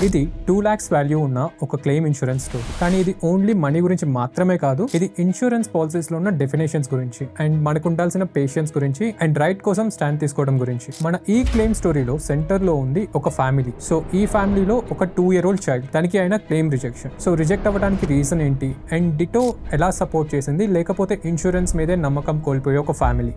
ఇది 2 lakhs value ఉన్న ఒక క్లెయిమ్ ఇన్సూరెన్స్ స్టోరీ. కానీ ఇది ఓన్లీ మనీ గురించి మాత్రమే కాదు, ఇది ఇన్సూరెన్స్ పాలసీస్ లో ఉన్న డెఫినేషన్స్ గురించి అండ్ మనకు ఉండాల్సిన పేషెన్స్ గురించి అండ్ రైట్ కోసం స్టాండ్ తీసుకోవడం గురించి. మన ఈ క్లెయిమ్ స్టోరీలో సెంటర్ లో ఉంది ఒక ఫ్యామిలీ. సో ఈ ఫ్యామిలీలో ఒక 2-year-old చైల్డ్, తనకి అయిన క్లెయిమ్ రిజెక్షన్. సో రిజెక్ట్ అవ్వడానికి రీజన్ ఏంటి అండ్ డిటో ఎలా సపోర్ట్ చేసింది, లేకపోతే ఇన్సూరెన్స్ మీదే నమ్మకం కోల్పోయే ఒక ఫ్యామిలీ.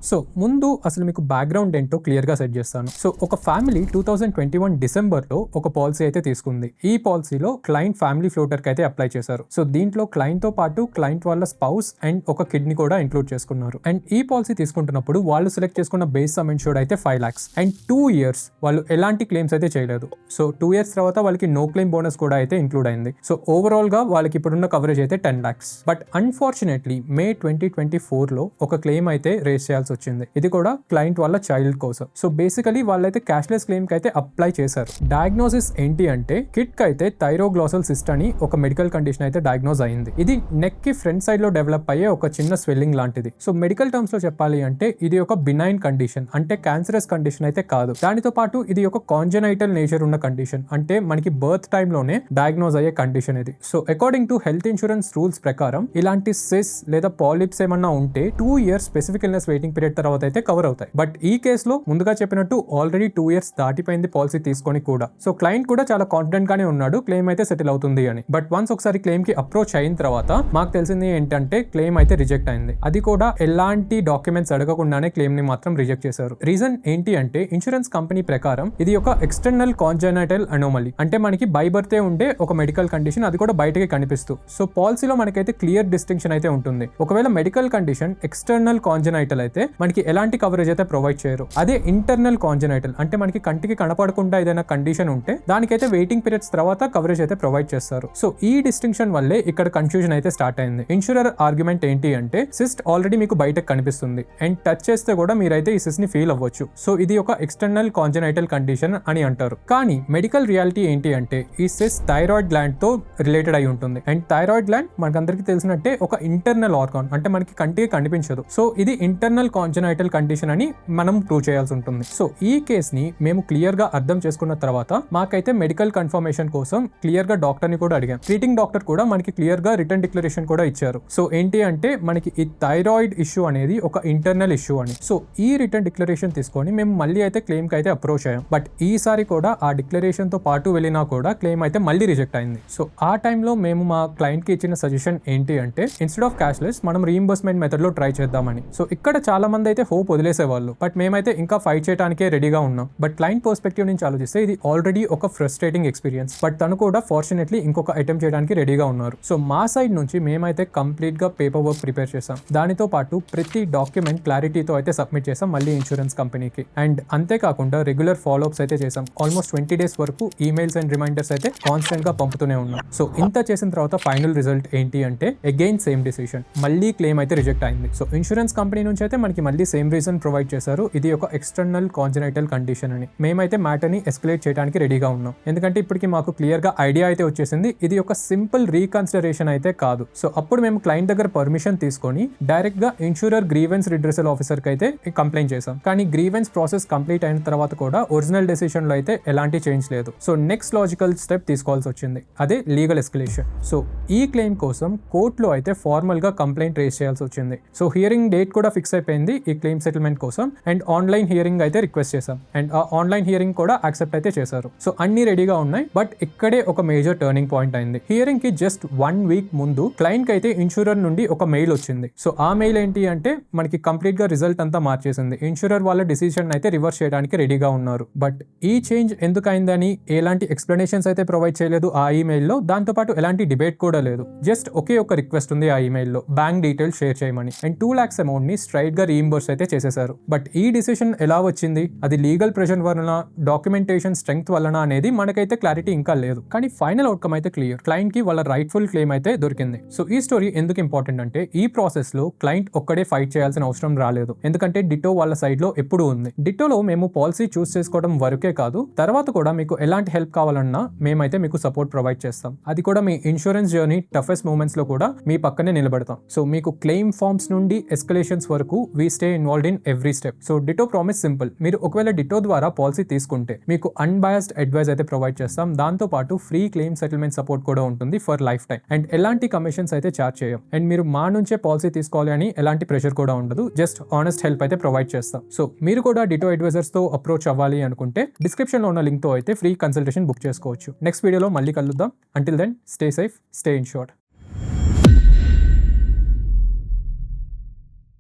సో ముందు అసలు మీకు బ్యాక్గ్రౌండ్ ఏంటో క్లియర్గా సెట్ చేస్తాను. సో ఒక ఫ్యామిలీ 2021 డిసెంబర్లో ఒక పాలసీ అయితే తీసుకుంది. ఈ పాలసీలో క్లయింట్ ఫ్యామిలీ ఫ్లోటర్కి అయితే అప్లై చేశారు. సో దీంట్లో క్లయింట్తో పాటు క్లయింట్ వాళ్ళ స్పౌస్ అండ్ ఒక కిడ్ని కూడా ఇంక్లూడ్ చేసుకున్నారు. అండ్ ఈ పాలసీ తీసుకుంటున్నప్పుడు వాళ్ళు సెలెక్ట్ చేసుకున్న బేస్ సమ్ ఇన్షూర్డ్ అయితే 5 lakhs అండ్ 2 years వాళ్ళు ఎలాంటి క్లెయిమ్స్ అయితే చేయలేదు. సో 2 years తర్వాత వాళ్ళకి నో క్లెయిమ్ బోనస్ కూడా అయితే ఇంక్లూడ్ అయింది. సో ఓవరాల్ గా వాళ్ళకి ఇప్పుడున్న కవరేజ్ అయితే 10 lakhs. బట్ అన్ఫార్చునేట్లీ మే 2024లో ఒక క్లెయిమ్ అయితే రేస్ చేయాల్సి వచ్చింది. ఇది కూడా క్లయింట్ వాళ్ళ చైల్డ్ కోసం. సో బేసికలీ వాళ్ళైతే క్యాష్లెస్ క్లెయిమ్ కి అయితే అప్లై చేశారు. డయాగ్నోసిస్ ఏంటి అంటే కిడ్ కి అయితే థైరోగ్లాసల్ సిస్ట్ అని ఒక మెడికల్ కండిషన్ అయితే డయాగ్నోస్ అయింది. ఇది నెక్ కి ఫ్రంట్ సైడ్ లో డెవలప్ అయ్యే ఒక చిన్న స్వెల్లింగ్ లాంటిది. సో మెడికల్ టర్మ్స్ లో చెప్పాలి అంటే ఇది ఒక బినైన్ కండిషన్, అంటే క్యాన్సరస్ కండిషన్ అయితే కాదు. దానితో పాటు ఇది ఒక కాంజనైటల్ నేచర్ ఉన్న కండిషన్, అంటే మనకి బర్త్ టైమ్ లోనే డయాగ్నోస్ అయ్యే కండిషన్ ఇది. So according to health insurance rules ప్రకారం ఇలాంటి సిస్ లేదా పాలిప్స్ ఏమన్నా ఉంటే 2 years specific illness waiting period తర్వాత అయితే కవర్ అవుతాయి. బట్ ఈ కేసులో ముందుగా చెప్పినట్టు ఆల్రెడీ 2 years దాటిపోయింది పాలసీ తీసుకొని కూడా. సో క్లయింట్ కూడా చాలా కాన్ఫిడెంట్ గానే ఉన్నాడు క్లెయిమ్ అయితే సెటిల్ అవుతుంది అని. బట్ వన్స్ ఒకసారి క్లెయిమ్ కి అప్రోచ్ అయిన తర్వాత మాకు తెలిసింది ఏంటంటే క్లెయిమ్ అయితే రిజెక్ట్ అయింది. అది కూడా ఎలాంటి డాక్యుమెంట్స్ అడగకుండానే క్లెయిమ్ ని మాత్రం రిజెక్ట్ చేశారు. రీజన్ ఏంటి అంటే ఇన్సూరెన్స్ కంపెనీ ప్రకారం ఇది ఒక ఎక్స్టర్నల్ కాంజనైటల్ అనోమలీ, అంటే మనకి బై బర్తే ఉండే ఒక మెడికల్ కండిషన్, అది కూడా బయటకి కనిపిస్తూ. సో పాలసీలో మనకైతే క్లియర్ డిస్టింక్షన్ అయితే ఉంటుంది. ఒకవేళ మెడికల్ కండిషన్ ఎక్స్టర్నల్ కాంజనైటల్ అయితే మనకి ఎలాంటి కవరేజ్ అయితే ప్రొవైడ్ చేయరు. అదే ఇంటర్నల్ కాంజనైటల్ అంటే మనకి కంటికి కనపడకుండా ఏదైనా కండిషన్ ఉంటే దానికైతే వెయిటింగ్ పీరియడ్స్ తర్వాత కవరేజ్ అయితే ప్రొవైడ్ చేస్తారు. సో ఈ డిస్టింక్షన్ వల్లే ఇక్కడ కన్ఫ్యూజన్ అయితే స్టార్ట్ అయింది. ఇన్సూరర్ ఆర్గ్యుమెంట్ ఏంటి అంటే సిస్ట్ ఆల్రెడీ మీకు బయటకు కనిపిస్తుంది అండ్ టచ్ చేస్తే కూడా మీరైతే ఈ సిస్ట్ ని ఫీల్ అవ్వచ్చు. సో ఇది ఒక ఎక్స్టర్నల్ కాంజనైటల్ కండిషన్ అని అంటారు. కానీ మెడికల్ రియాలిటీ ఏంటి అంటే ఈ సిస్ట్ థైరాయిడ్ గ్లాండ్ తో రిలేటెడ్ అయి ఉంటుంది. అండ్ థైరాయిడ్ గ్లాండ్ మనకందరికీ తెలిసినట్టే ఒక ఇంటర్నల్ ఆర్గాన్, అంటే మనకి కంటికి కనిపించదు. సో ఇది ఇంటర్నల్ కాంజనైటల్ కండిషన్ అని మనం ప్రూవ్ చేయాల్సి ఉంటుంది. సో ఈ కేస్ ని మేము క్లియర్ గా అర్థం చేసుకున్న తర్వాత మాకైతే మెడికల్ కన్ఫర్మేషన్ కోసం క్లియర్ గా డాక్టర్ ని కూడా అడిగాం. ట్రీటింగ్ డాక్టర్ కూడా మనకి క్లియర్ గా రిటర్న్ డిక్లరేషన్ కూడా ఇచ్చారు. సో ఏంటి అంటే మనకి ఈ థైరాయిడ్ ఇష్యూ అనేది ఒక ఇంటర్నల్ ఇష్యూ అని. సో ఈ రిటర్న్ డిక్లరేషన్ తీసుకొని మేము మళ్ళీ అయితే క్లెయిమ్ కి అయితే అప్రోచ్ అయ్యాం. బట్ ఈసారి కూడా ఆ డిక్లరేషన్ తో పాటు వెళ్ళినా కూడా క్లెయిమ్ అయితే మళ్ళీ రిజెక్ట్ అయింది. సో ఆ టైంలో మేము మా క్లయింట్ కి ఇచ్చిన సజెషన్ ఏంటి అంటే ఇన్స్టెడ్ ఆఫ్ క్యాష్లెస్ మనం రీయింబర్స్మెంట్ మెథడ్ లో ట్రై చేద్దామని. సో ఇక్కడ చాలా మంది అయితే హోప్ వదిలేసేవాళ్ళు, బట్ మేమైతే ఇంకా ఫైట్ చేయడానికే రెడీగా ఉన్నాం. బట్ క్లయింట్ పర్స్పెక్టివ్ నుంచి ఆలోచిస్తే ఇది ఆల్రెడీ ఒక ఫ్రస్ట్రేటింగ్ ఎక్స్పీరియన్స్. బట్ తను కూడా ఫార్చునేట్లీ ఇంకొక అటెంప్ట్ చేయడానికి రెడీగా ఉన్నారు. సో మా సైడ్ నుంచి మేమైతే కంప్లీట్ గా పేపర్ వర్క్ ప్రిపేర్ చేసాం. దానితో పాటు ప్రతి డాక్యుమెంట్ క్లారిటీతో అయితే సబ్మిట్ చేసాం మళ్ళీ ఇన్సూరెన్స్ కంపెనీకి. అండ్ అంతేకాకుండా రెగ్యులర్ ఫాలోఅప్స్ అయితే చేసాం. ఆల్మోస్ట్ 20 days వరకు ఈమెయిల్స్ అండ్ రిమైండర్స్ అయితే కాన్స్టెంట్ గా పంపుతూనే ఉన్నాం. సో ఇంత చేసిన తర్వాత ఫైనల్ రిజల్ట్ ఏంటి అంటే అగైన్ సేమ్ డిసిషన్, మళ్ళీ క్లెయిమ్ అయితే రిజెక్ట్ అయింది. సో ఇన్సూరెన్స్ కంపెనీ నుంచి అయితే మనకి మళ్ళీ సేమ్ రీజన్ ప్రొవైడ్ చేశారు, ఇది ఒక ఎక్స్టర్నల్ కాంజనైటల్ కండిషన్ అని. మేమైతే మ్యాటర్ ని ఎస్కలేట్ చేయడానికి రెడీగా ఉన్నాం. ఎందుకంటే ఇప్పటికి మాకు క్లియర్ గా ఐడియా అయితే వచ్చేసింది ఇది ఒక సింపుల్ రీకన్సిడరేషన్ అయితే కాదు. సో అప్పుడు మేము క్లయింట్ దగ్గర పర్మిషన్ తీసుకొని డైరెక్ట్ గా ఇన్సూరర్ గ్రీవెన్స్ రిడ్రెసల్ ఆఫీసర్ కి అయితే కంప్లైంట్ చేసాం. కానీ గ్రీవెన్స్ ప్రాసెస్ కంప్లీట్ అయిన తర్వాత కూడా ఒరిజినల్ డెసిషన్ లో అయితే ఎలాంటి చేంజ్ లేదు. సో నెక్స్ట్ లాజికల్ స్టెప్ తీసుకోవాల్సి వచ్చింది, అదే లీగల్ ఎస్కలేషన్. సో ఈ క్లెయిమ్ కోసం కోర్టులో అయితే ఫార్మల్ గా కంప్లైంట్ రేస్ చేయాల్సి వచ్చింది. సో హియరింగ్ డేట్ కూడా ఫిక్స్ అయిపోయింది ఈ క్లెయిమ్ సెటిల్మెంట్ కోసం. అండ్ ఆన్లైన్ హియరింగ్ అయితే రిక్వెస్ట్ చేసాం అండ్ ఆ ఆన్లైన్ హియరింగ్ కూడా యాక్సెప్ట్ అయితే చేశారు. సో అన్ని రెడీగా ఉన్నాయి. బట్ ఇక్కడే ఒక మేజర్ టర్నింగ్ పాయింట్ అయింది. హియరింగ్ కి జస్ట్ 1 week ముందు క్లయింట్ కి అయితే ఇన్సూరర్ నుండి ఒక మెయిల్ వచ్చింది. సో ఆ మెయిల్ ఏంటి అంటే మనకి కంప్లీట్ గా రిజల్ట్ అంతా మార్చేసింది. ఇన్సూరర్ వాళ్ళ డిసిషన్ అయితే రివర్స్ చేయడానికి రెడీగా ఉన్నారు. బట్ ఈ చేంజ్ ఎందుకు అయిందని ఎలాంటి ఎక్స్ప్లెనేషన్స్ అయితే ప్రొవైడ్ చేయలేదు ఆ ఈమెయిల్ లో. దాంతో పాటు ఎలాంటి డిబేట్ కూడా లేదు. జస్ట్ ఒకే ఒక రిక్వెస్ట్ ఉంది ఆ ఈమెయిల్ లో, బ్యాంక్ డీటెయిల్స్ షేర్ చేయమని. అండ్ 2 lakhs అమౌంట్ ని స్ట్రైట్ గా రీయింబర్స్ అయితే చేసేశారు. బట్ ఈ డిసిషన్ ఎలా వచ్చింది, అది లీగల్ ప్రెషర్ వలన, డాక్యుమెంటేషన్ స్ట్రెంగ్త్ వలన అనేది మనకైతే క్లారిటీ ఇంకా లేదు. కానీ ఫైనల్ అవుట్కమ్ అయితే క్లియర్, క్లయింట్ కి వాళ్ళ రైట్ఫుల్ క్లెయిమ్ అయితే దొరికింది. సో ఈ స్టోరీ ఎందుకు ఇంపార్టెంట్ అంటే ఈ ప్రాసెస్ లో క్లయింట్ ఒక్కడే ఫైట్ చేయాల్సిన అవసరం రాలేదు. ఎందుకంటే డిటో వాళ్ళ సైడ్ లో ఎప్పుడు ఉంది. డిటోలో మేము పాలసీ చూస్ చేసుకోవడం వరకే కాదు, తర్వాత కూడా మీకు ఎలాంటి హెల్ప్ కావాలన్నా మేమైతే మీకు సపోర్ట్ ప్రొవైడ్ చేస్తాం. అది కూడా మీ ఇన్సూరెన్స్ జర్నీ టఫెస్ట్ మూమెంట్స్ లో కూడా మీ పక్కనే నిలబడతాం. సో మీకు క్లెయిమ్ ఫార్మ్స్ నుండి ఎస్కలేషన్స్ వరకు we stay involved in every step. So ditto promise simple. మీరు ఒకవేళ డిటో ద్వారా పాలసీ తీసుకుంటే మీకు అన్బయాస్డ్ అడ్వైస్ అయితే ప్రొవైడ్ చేస్తాం. దాంతో పాటు ఫ్రీ క్లెయిమ్ సెటిల్మెంట్ సపోర్ట్ కూడా ఉంటుంది ఫర్ లైఫ్ టైం. అండ్ ఎలాంటి కమిషన్స్ అయితే చార్జ్ చేయం. అండ్ మీరు మా నుంచే పాలసీ తీసుకోవాలి అని ఎలాంటి ప్రెషర్ కూడా ఉండదు. జస్ట్ ఆనెస్ట్ హెల్ప్ అయితే ప్రొవైడ్ చేస్తాం. సో మీరు కూడా డిటో అడ్వైజర్స్ తో అప్రోచ్ అవ్వాలి అనుకుంటే డిస్క్రిప్షన్ లో ఉన్న లింక్ తో అయితే ఫ్రీ కన్సల్టేషన్ బుక్ చేసుకోవచ్చు. నెక్స్ట్ వీడియోలో మళ్ళీ కలుద్దాం. Until then stay safe, stay insured.